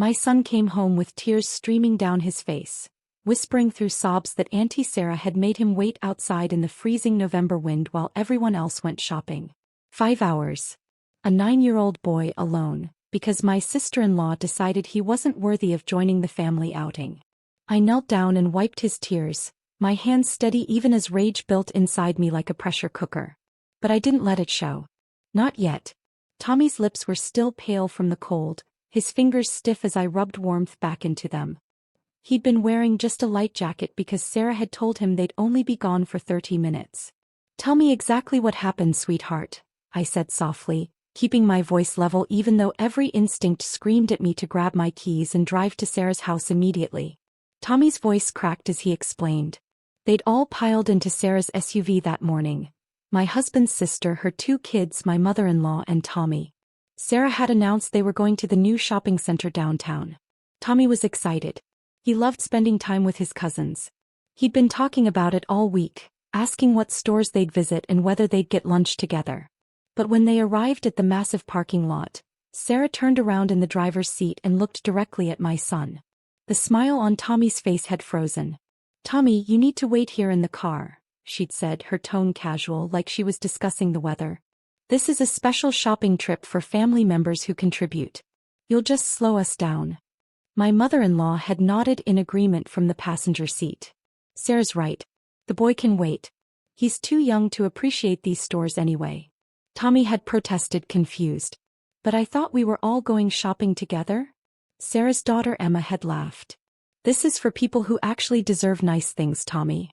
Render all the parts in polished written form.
My son came home with tears streaming down his face, whispering through sobs that Auntie Sarah had made him wait outside in the freezing November wind while everyone else went shopping. 5 hours. A 9-year-old boy alone, because my sister-in-law decided he wasn't worthy of joining the family outing. I knelt down and wiped his tears, my hands steady even as rage built inside me like a pressure cooker. But I didn't let it show. Not yet. Tommy's lips were still pale from the cold, his fingers stiff as I rubbed warmth back into them. He'd been wearing just a light jacket because Sarah had told him they'd only be gone for 30 minutes. "Tell me exactly what happened, sweetheart," I said softly, keeping my voice level even though every instinct screamed at me to grab my keys and drive to Sarah's house immediately. Tommy's voice cracked as he explained. They'd all piled into Sarah's SUV that morning. My husband's sister, her 2 kids, my mother-in-law, and Tommy. Sarah had announced they were going to the new shopping center downtown. Tommy was excited. He loved spending time with his cousins. He'd been talking about it all week, asking what stores they'd visit and whether they'd get lunch together. But when they arrived at the massive parking lot, Sarah turned around in the driver's seat and looked directly at my son. The smile on Tommy's face had frozen. "Tommy, you need to wait here in the car," she'd said, her tone casual like she was discussing the weather. "This is a special shopping trip for family members who contribute. You'll just slow us down." My mother-in-law had nodded in agreement from the passenger seat. "Sarah's right. The boy can wait. He's too young to appreciate these stores anyway." Tommy had protested, confused. "But I thought we were all going shopping together?" Sarah's daughter Emma had laughed. "This is for people who actually deserve nice things, Tommy."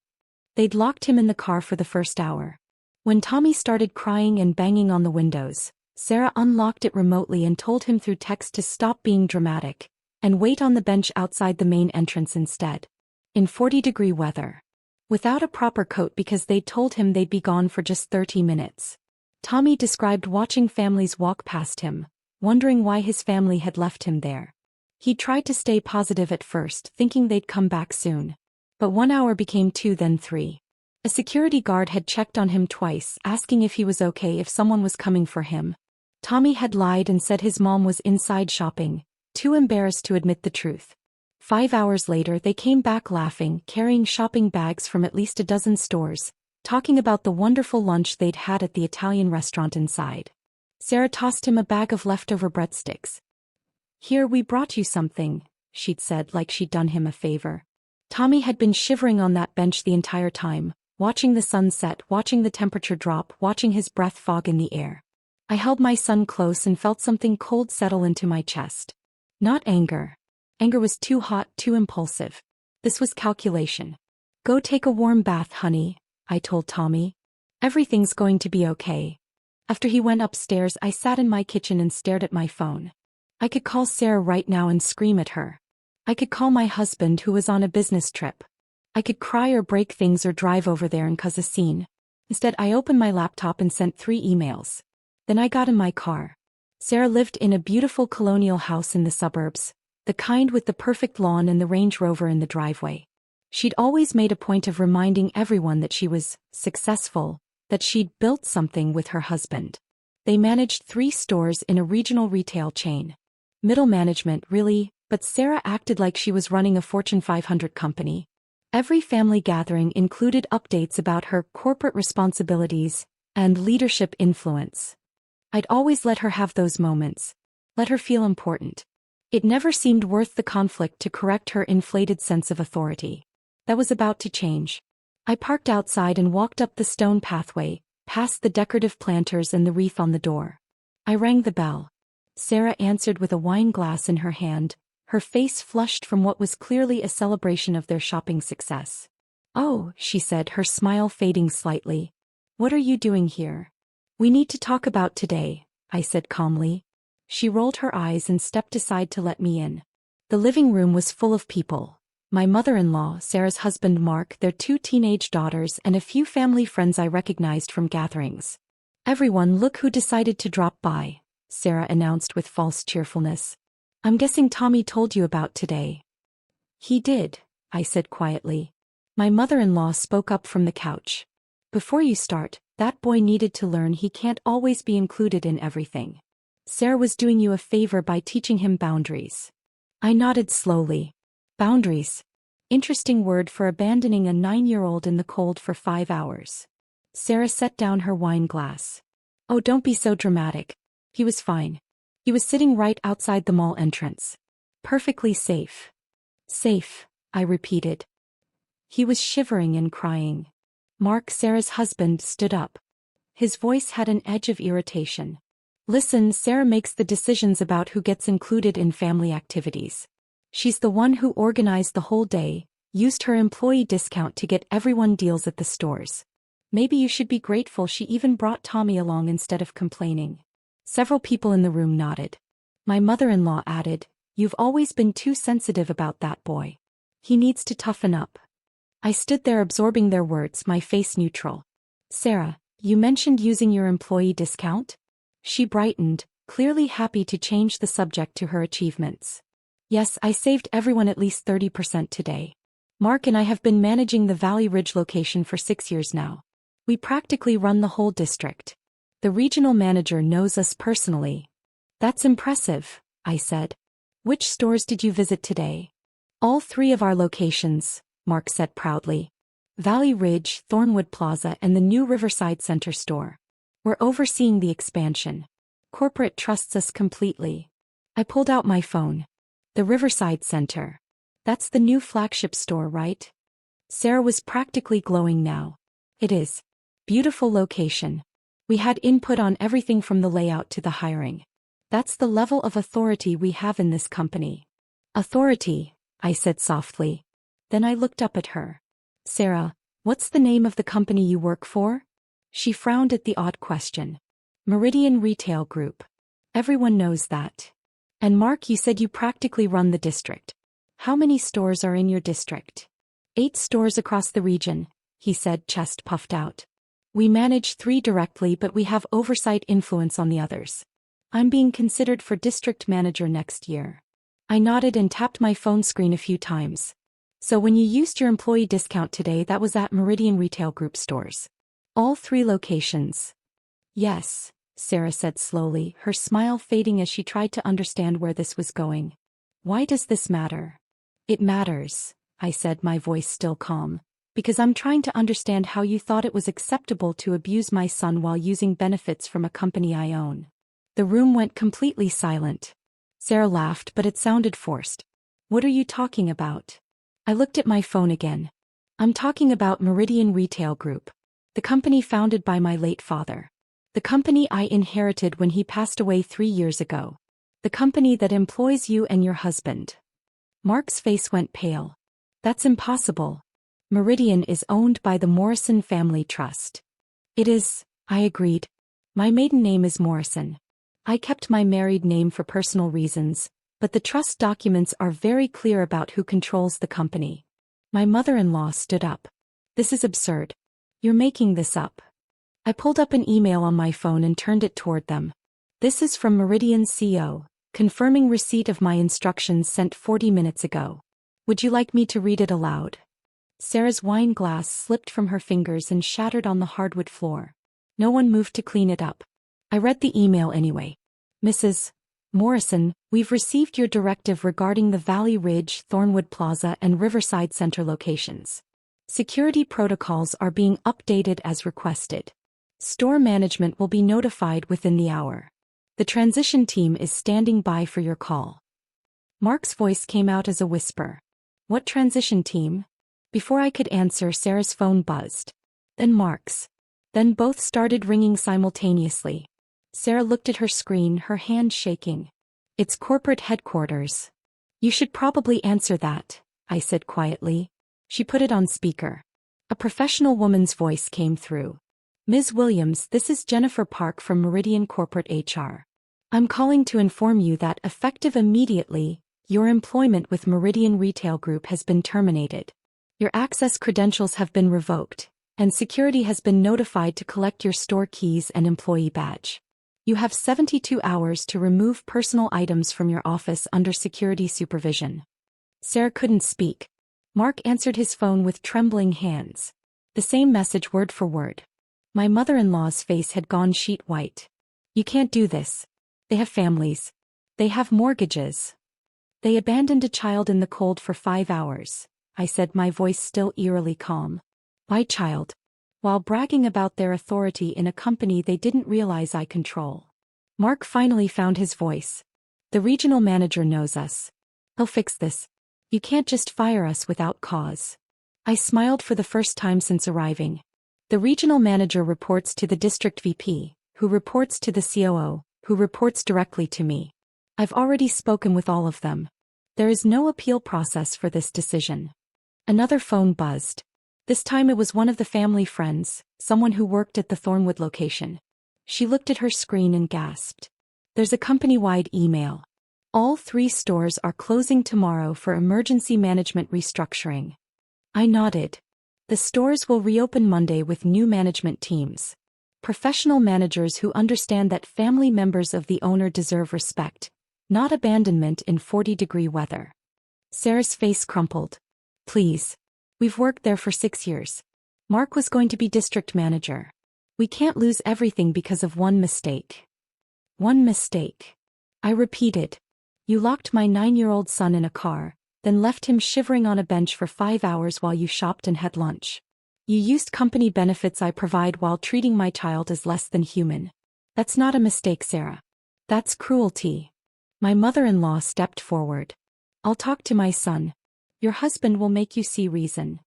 They'd locked him in the car for the first hour. When Tommy started crying and banging on the windows, Sarah unlocked it remotely and told him through text to stop being dramatic and wait on the bench outside the main entrance instead. In 40-degree weather. Without a proper coat because they'd told him they'd be gone for just 30 minutes. Tommy described watching families walk past him, wondering why his family had left him there. He tried to stay positive at first, thinking they'd come back soon. But 1 hour became 2, then 3. A security guard had checked on him twice, asking if he was okay if someone was coming for him. Tommy had lied and said his mom was inside shopping, too embarrassed to admit the truth. 5 hours later they came back laughing, carrying shopping bags from at least a dozen stores, talking about the wonderful lunch they'd had at the Italian restaurant inside. Sarah tossed him a bag of leftover breadsticks. "Here, we brought you something," she'd said like she'd done him a favor. Tommy had been shivering on that bench the entire time, watching the sunset, watching the temperature drop, watching his breath fog in the air. I held my son close and felt something cold settle into my chest. Not anger. Anger was too hot, too impulsive. This was calculation. "Go take a warm bath, honey," I told Tommy. "Everything's going to be okay." After he went upstairs, I sat in my kitchen and stared at my phone. I could call Sarah right now and scream at her. I could call my husband who was on a business trip. I could cry or break things or drive over there and cause a scene. Instead, I opened my laptop and sent 3 emails. Then I got in my car. Sarah lived in a beautiful colonial house in the suburbs, the kind with the perfect lawn and the Range Rover in the driveway. She'd always made a point of reminding everyone that she was successful, that she'd built something with her husband. They managed 3 stores in a regional retail chain. Middle management, really, but Sarah acted like she was running a Fortune 500 company. Every family gathering included updates about her corporate responsibilities and leadership influence. I'd always let her have those moments, let her feel important. It never seemed worth the conflict to correct her inflated sense of authority. That was about to change. I parked outside and walked up the stone pathway, past the decorative planters and the wreath on the door. I rang the bell. Sarah answered with a wine glass in her hand, her face flushed from what was clearly a celebration of their shopping success. "Oh," she said, her smile fading slightly. "What are you doing here?" "We need to talk about today," I said calmly. She rolled her eyes and stepped aside to let me in. The living room was full of people. My mother-in-law, Sarah's husband Mark, their 2 teenage daughters, and a few family friends I recognized from gatherings. "Everyone, look who decided to drop by," Sarah announced with false cheerfulness. "I'm guessing Tommy told you about today." "He did," I said quietly. My mother-in-law spoke up from the couch. "Before you start, that boy needed to learn he can't always be included in everything. Sarah was doing you a favor by teaching him boundaries." I nodded slowly. Boundaries. Interesting word for abandoning a 9-year-old in the cold for 5 hours. Sarah set down her wine glass. Oh, don't be so dramatic. He was fine. He was sitting right outside the mall entrance. Perfectly safe. Safe, I repeated. He was shivering and crying. Mark, Sarah's husband, stood up. His voice had an edge of irritation. Listen, Sarah makes the decisions about who gets included in family activities. She's the one who organized the whole day, used her employee discount to get everyone deals at the stores. Maybe you should be grateful she even brought Tommy along instead of complaining. Several people in the room nodded. My mother-in-law added, "You've always been too sensitive about that boy. He needs to toughen up." I stood there absorbing their words, my face neutral. Sarah, you mentioned using your employee discount? She brightened, clearly happy to change the subject to her achievements. Yes, I saved everyone at least 30% today. Mark and I have been managing the Valley Ridge location for 6 years now. We practically run the whole district. The regional manager knows us personally. That's impressive, I said. Which stores did you visit today? All 3 of our locations, Mark said proudly. Valley Ridge, Thornwood Plaza, and the new Riverside Center store. We're overseeing the expansion. Corporate trusts us completely. I pulled out my phone. The Riverside Center. That's the new flagship store, right? Sarah was practically glowing now. It is. Beautiful location. We had input on everything from the layout to the hiring. That's the level of authority we have in this company. Authority, I said softly. Then I looked up at her. Sarah, what's the name of the company you work for? She frowned at the odd question. Meridian Retail Group. Everyone knows that. And Mark, you said you practically run the district. How many stores are in your district? 8 stores across the region, he said, chest puffed out. We manage 3 directly, but we have oversight influence on the others. I'm being considered for district manager next year. I nodded and tapped my phone screen a few times. So when you used your employee discount today, that was at Meridian Retail Group stores. All 3 locations. Yes, Sarah said slowly, her smile fading as she tried to understand where this was going. Why does this matter? It matters, I said, my voice still calm. Because I'm trying to understand how you thought it was acceptable to abuse my son while using benefits from a company I own. The room went completely silent. Sarah laughed, but it sounded forced. What are you talking about? I looked at my phone again. I'm talking about Meridian Retail Group. The company founded by my late father. The company I inherited when he passed away 3 years ago. The company that employs you and your husband. Mark's face went pale. That's impossible. Meridian is owned by the Morrison Family Trust. It is, I agreed. My maiden name is Morrison. I kept my married name for personal reasons, but the trust documents are very clear about who controls the company. My mother-in-law stood up. This is absurd. You're making this up. I pulled up an email on my phone and turned it toward them. This is from Meridian's CEO, confirming receipt of my instructions sent 40 minutes ago. Would you like me to read it aloud? Sarah's wine glass slipped from her fingers and shattered on the hardwood floor. No one moved to clean it up. I read the email anyway. Mrs. Morrison, we've received your directive regarding the Valley Ridge, Thornwood Plaza, and Riverside Center locations. Security protocols are being updated as requested. Store management will be notified within the hour. The transition team is standing by for your call. Mark's voice came out as a whisper. What transition team? Before I could answer, Sarah's phone buzzed. Then Mark's. Then both started ringing simultaneously. Sarah looked at her screen, her hand shaking. It's corporate headquarters. You should probably answer that, I said quietly. She put it on speaker. A professional woman's voice came through. Ms. Williams, this is Jennifer Park from Meridian Corporate HR. I'm calling to inform you that effective immediately, your employment with Meridian Retail Group has been terminated. Your access credentials have been revoked, and security has been notified to collect your store keys and employee badge. You have 72 hours to remove personal items from your office under security supervision. Sarah couldn't speak. Mark answered his phone with trembling hands. The same message word for word. My mother-in-law's face had gone sheet white. You can't do this. They have families. They have mortgages. They abandoned a child in the cold for 5 hours, I said, my voice still eerily calm. Why child? While bragging about their authority in a company they didn't realize I control. Mark finally found his voice. The regional manager knows us. He'll fix this. You can't just fire us without cause. I smiled for the first time since arriving. The regional manager reports to the district VP, who reports to the COO, who reports directly to me. I've already spoken with all of them. There is no appeal process for this decision. Another phone buzzed. This time it was one of the family friends, someone who worked at the Thornwood location. She looked at her screen and gasped. There's a company-wide email. All 3 stores are closing tomorrow for emergency management restructuring. I nodded. The stores will reopen Monday with new management teams. Professional managers who understand that family members of the owner deserve respect, not abandonment in 40-degree weather. Sarah's face crumpled. Please. We've worked there for 6 years. Mark was going to be district manager. We can't lose everything because of one mistake. One mistake. I repeated. You locked my 9-year-old son in a car, then left him shivering on a bench for 5 hours while you shopped and had lunch. You used company benefits I provide while treating my child as less than human. That's not a mistake, Sarah. That's cruelty. My mother-in-law stepped forward. I'll talk to my son. Your husband will make you see reason.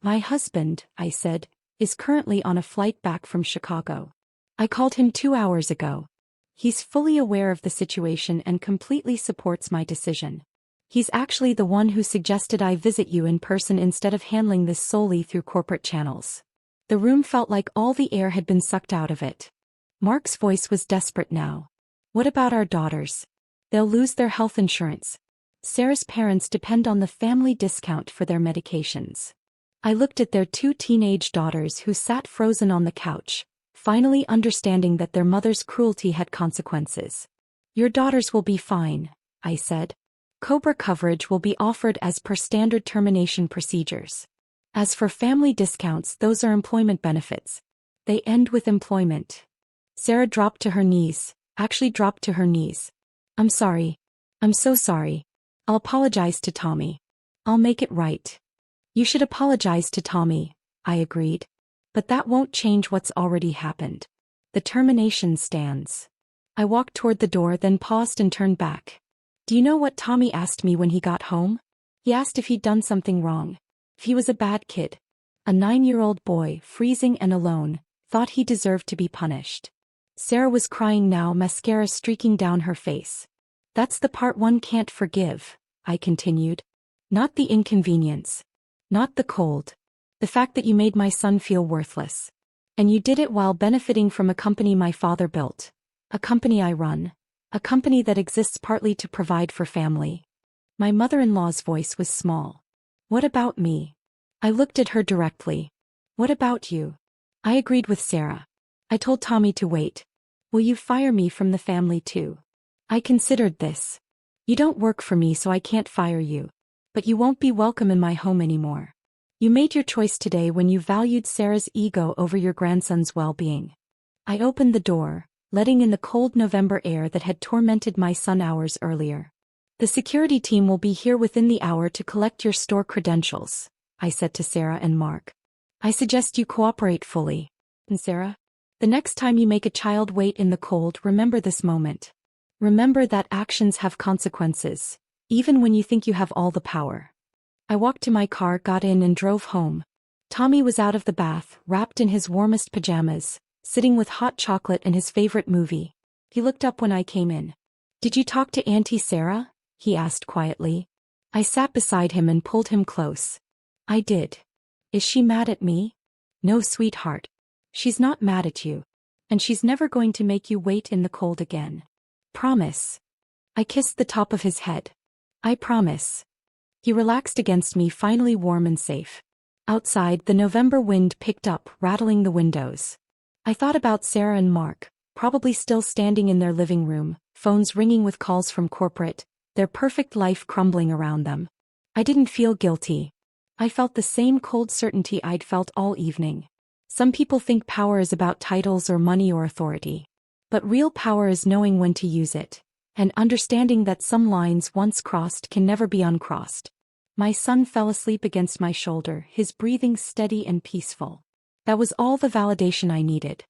My husband, I said, is currently on a flight back from Chicago. I called him 2 hours ago. He's fully aware of the situation and completely supports my decision. He's actually the one who suggested I visit you in person instead of handling this solely through corporate channels. The room felt like all the air had been sucked out of it. Mark's voice was desperate now. What about our daughters? They'll lose their health insurance. Sarah's parents depend on the family discount for their medications. I looked at their 2 teenage daughters who sat frozen on the couch, finally understanding that their mother's cruelty had consequences. Your daughters will be fine, I said. COBRA coverage will be offered as per standard termination procedures. As for family discounts, those are employment benefits. They end with employment. Sarah dropped to her knees, actually dropped to her knees. I'm sorry. I'm so sorry. I'll apologize to Tommy. I'll make it right. You should apologize to Tommy, I agreed. But that won't change what's already happened. The termination stands. I walked toward the door, then paused and turned back. Do you know what Tommy asked me when he got home? He asked if he'd done something wrong. If he was a bad kid. A 9-year-old boy, freezing and alone, thought he deserved to be punished. Sarah was crying now, mascara streaking down her face. That's the part one can't forgive, I continued. Not the inconvenience. Not the cold. The fact that you made my son feel worthless. And you did it while benefiting from a company my father built. A company I run. A company that exists partly to provide for family. My mother-in-law's voice was small. What about me? I looked at her directly. What about you? I agreed with Sarah. I told Tommy to wait. Will you fire me from the family too? I considered this. You don't work for me, so I can't fire you. But you won't be welcome in my home anymore. You made your choice today when you valued Sarah's ego over your grandson's well-being. I opened the door, letting in the cold November air that had tormented my son hours earlier. The security team will be here within the hour to collect your store credentials, I said to Sarah and Mark. I suggest you cooperate fully. And Sarah? The next time you make a child wait in the cold, remember this moment. Remember that actions have consequences, even when you think you have all the power. I walked to my car, got in and drove home. Tommy was out of the bath, wrapped in his warmest pajamas, sitting with hot chocolate and his favorite movie. He looked up when I came in. Did you talk to Auntie Sarah? He asked quietly. I sat beside him and pulled him close. I did. Is she mad at me? No, sweetheart. She's not mad at you. And she's never going to make you wait in the cold again. Promise. I kissed the top of his head. I promise. He relaxed against me, finally warm and safe. Outside, the November wind picked up, rattling the windows. I thought about Sarah and Mark, probably still standing in their living room, phones ringing with calls from corporate, their perfect life crumbling around them. I didn't feel guilty. I felt the same cold certainty I'd felt all evening. Some people think power is about titles or money or authority. But real power is knowing when to use it, and understanding that some lines once crossed can never be uncrossed. My son fell asleep against my shoulder, his breathing steady and peaceful. That was all the validation I needed.